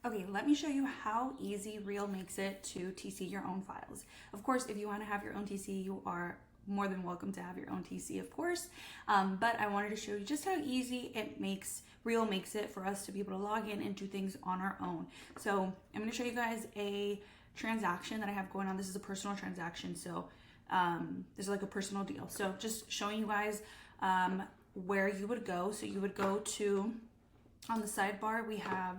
Okay, let me show you how easy Real makes it to TC your own files. Of course, if you want to have your own TC, you are more than welcome to have your own TC, of course. But I wanted to show you just how easy Real makes it for us to be able to log in and do things on our own. So I'm going to show you guys a transaction that I have going on. This is a personal transaction, so this is like a personal deal. So just showing you guys where you would go. So you would go to, on the sidebar, we have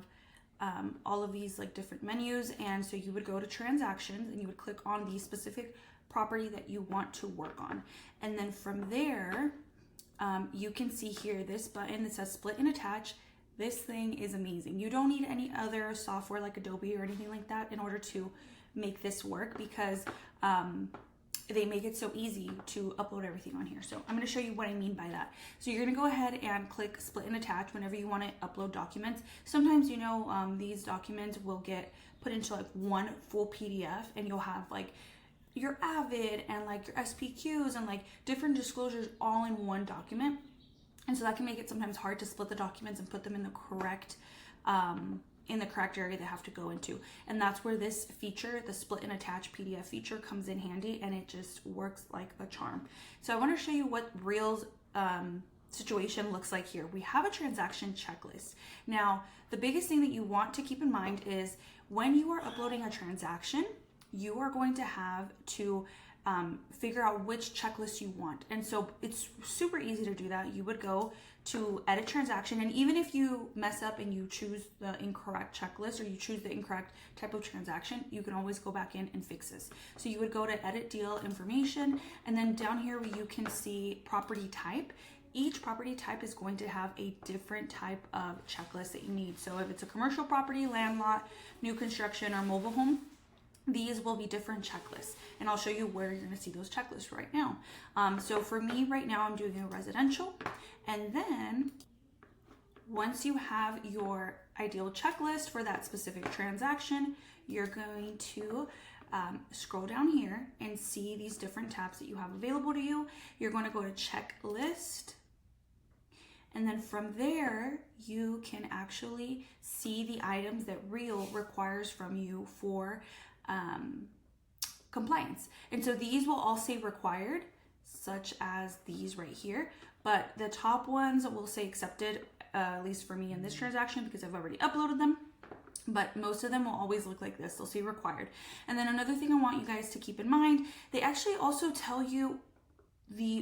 all of these like different menus, and so you would go to transactions and you would click on the specific property that you want to work on, and then from there you can see here this button that says split and attach. This thing is amazing. You don't need any other software like Adobe or anything like that in order to make this work, because they make it so easy to upload everything on here. So I'm going to show you what I mean by that. So you're going to go ahead and click split and attach whenever you want to upload documents. Sometimes, you know, these documents will get put into like one full PDF, and you'll have like your AVID and like your SPQs and like different disclosures all in one document. And so that can make it sometimes hard to split the documents and put them in the correct area they have to go into. And that's where this feature, the split and attach PDF feature, comes in handy, and it just works like a charm. So I want to show you what Real's situation looks like here. We have a transaction checklist. Now, the biggest thing that you want to keep in mind is when you are uploading a transaction, you are going to have to figure out which checklist you want. And so it's super easy to do that. You would go to edit transaction, and even if you mess up and you choose the incorrect checklist or you choose the incorrect type of transaction, you can always go back in and fix this. So you would go to edit deal information, and then down here where you can see property type. Each property type is going to have a different type of checklist that you need. So if it's a commercial property, land lot, new construction, or mobile home, these will be different checklists, and I'll show you where you're going to see those checklists right now. So for me right now, I'm doing a residential, and then once you have your ideal checklist for that specific transaction, you're going to scroll down here and see these different tabs that you have available to you. You're going to go to checklist, and then from there, you can actually see the items that Real requires from you for compliance. And so these will all say required, such as these right here, but the top ones will say accepted, at least for me in this transaction, because I've already uploaded them. But most of them will always look like this. They'll say required. And then another thing I want you guys to keep in mind, they actually also tell you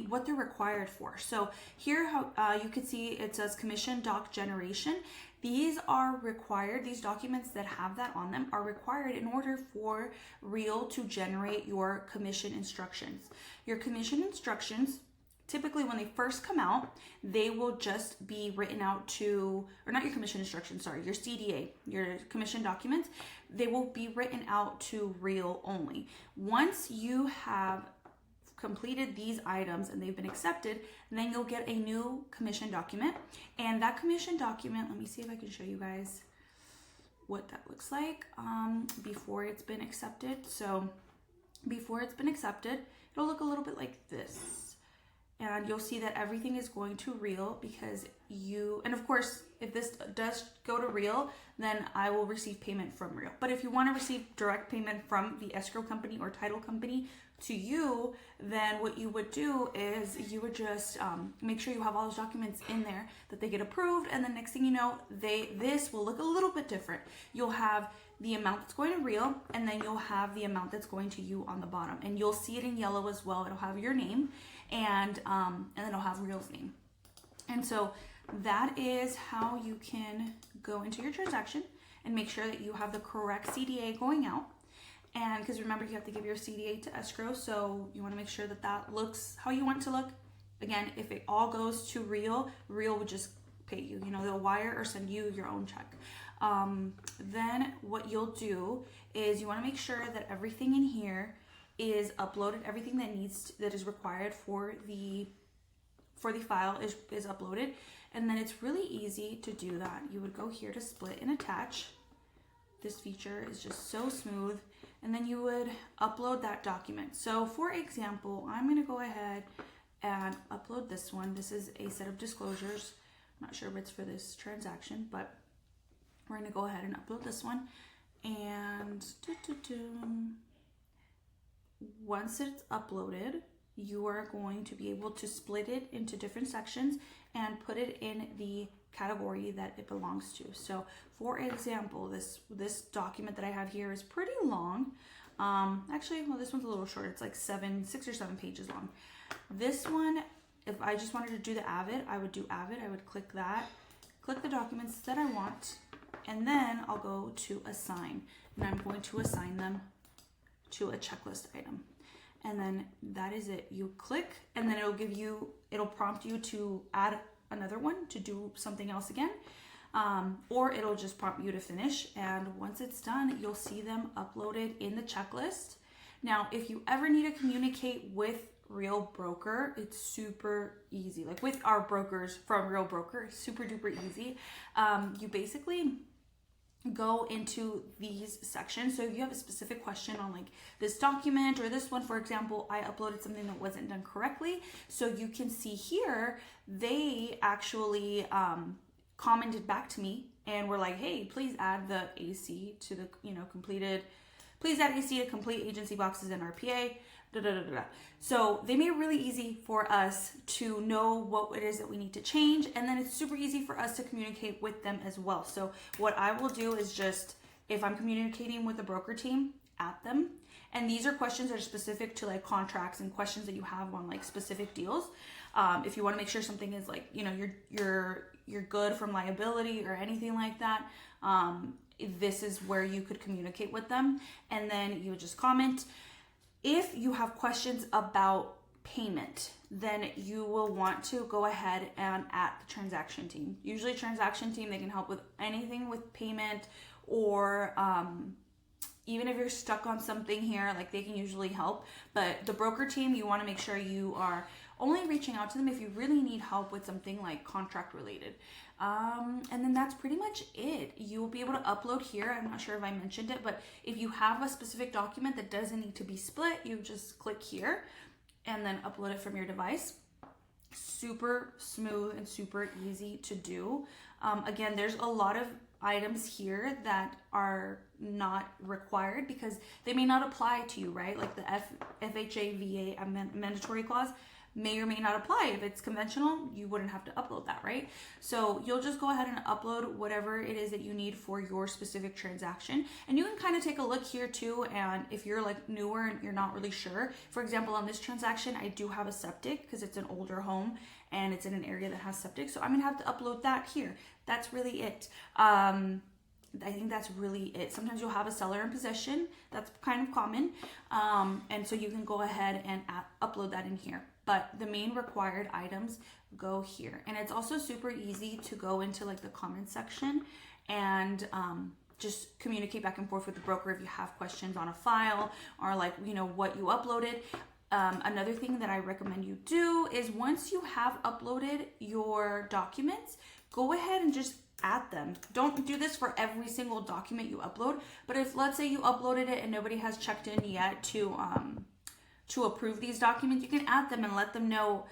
what they're required for. So here how you can see it says commission doc generation. These are required. These documents that have that on them are required in order for Real to generate your commission instructions. Your commission instructions, typically when they first come out, they will just be written out to, or not your commission instructions, sorry, your CDA, your commission documents, they will be written out to Real only. Once you have completed these items and they've been accepted, then you'll get a new commission document. And that commission document, let me see if I can show you guys what that looks like before it's been accepted. So before it's been accepted, it'll look a little bit like this. And you'll see that everything is going to Real because and of course, if this does go to Real, then I will receive payment from Real. But if you want to receive direct payment from the escrow company or title company to you, then what you would do is you would just make sure you have all those documents in there, that they get approved, and the next thing you know, this will look a little bit different. You'll have the amount that's going to Real, and then you'll have the amount that's going to you on the bottom, and you'll see it in yellow as well. It'll have your name, and then it'll have Real's name. And so that is how you can go into your transaction and make sure that you have the correct CDA going out. And because remember, you have to give your CDA to escrow, so you want to make sure that that looks how you want it to look. Again, if it all goes to Real, Real would just pay you. You know, they'll wire or send you your own check. Then what you'll do is you want to make sure that everything in here is uploaded. Everything that is required for the file is uploaded. And then it's really easy to do that. You would go here to split and attach. This feature is just so smooth. And then you would upload that document. So for example, I'm going to go ahead and upload this one. This is a set of disclosures. I'm not sure if it's for this transaction, but we're going to go ahead and upload this one. And once it's uploaded, you are going to be able to split it into different sections and put it in the category that it belongs to. So for example, this document that I have here is pretty long. Actually, well, this one's a little short. It's like 6 or 7 pages long. This one, if I just wanted to do the Avid, I would do Avid. I would click that, click the documents that I want, and then I'll go to assign, and I'm going to assign them to a checklist item. And then that is it. You click, and then it'll prompt you to add another one to do something else again. Or it'll just prompt you to finish. And once it's done, you'll see them uploaded in the checklist. Now, if you ever need to communicate with Real Broker, it's super easy. Like with our brokers from Real Broker, super duper easy. You basically go into these sections. So if you have a specific question on like this document or this one, for example, I uploaded something that wasn't done correctly. So you can see here, they actually commented back to me and were like, hey, please add the AC to the, please add AC to complete agency boxes in RPA. So they made it really easy for us to know what it is that we need to change, and then it's super easy for us to communicate with them as well. So what I will do is just, if I'm communicating with the broker team, add them. And these are questions that are specific to like contracts and questions that you have on like specific deals. If you want to make sure something is like, you're good from liability or anything like that, this is where you could communicate with them. And then you would just comment. If you have questions about payment, then you will want to go ahead and add the transaction team. Usually transaction team, they can help with anything with payment, or even if you're stuck on something here, like they can usually help. But the broker team, you want to make sure you are only reaching out to them if you really need help with something like contract related. And then that's pretty much it. You will be able to upload here. I'm not sure if I mentioned it, but if you have a specific document that doesn't need to be split, you just click here and then upload it from your device. Super smooth and super easy to do. Again, there's a lot of items here that are not required because they may not apply to you, right? Like the FHA VA mandatory clause may or may not apply. If it's conventional, you wouldn't have to upload that, right? So you'll just go ahead and upload whatever it is that you need for your specific transaction. And you can kind of take a look here too, and if you're like newer and you're not really sure, for example, on this transaction, I do have a septic because it's an older home and it's in an area that has septic. So I'm gonna have to upload that here. That's really it. I think that's really it. Sometimes you'll have a seller in possession. That's kind of common. And so you can go ahead and upload that in here. But the main required items go here. And it's also super easy to go into like the comments section and just communicate back and forth with the broker if you have questions on a file or like, what you uploaded. Another thing that I recommend you do is once you have uploaded your documents, go ahead and just add them. Don't do this for every single document you upload, but if let's say you uploaded it and nobody has checked in yet to approve these documents, you can add them and let them know,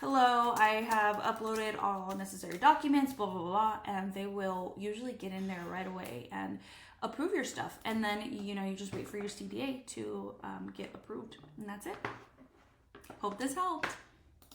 hello, I have uploaded all necessary documents, blah, blah, blah, and they will usually get in there right away and approve your stuff. And then, you just wait for your CDA to get approved, and that's it. Hope this helped.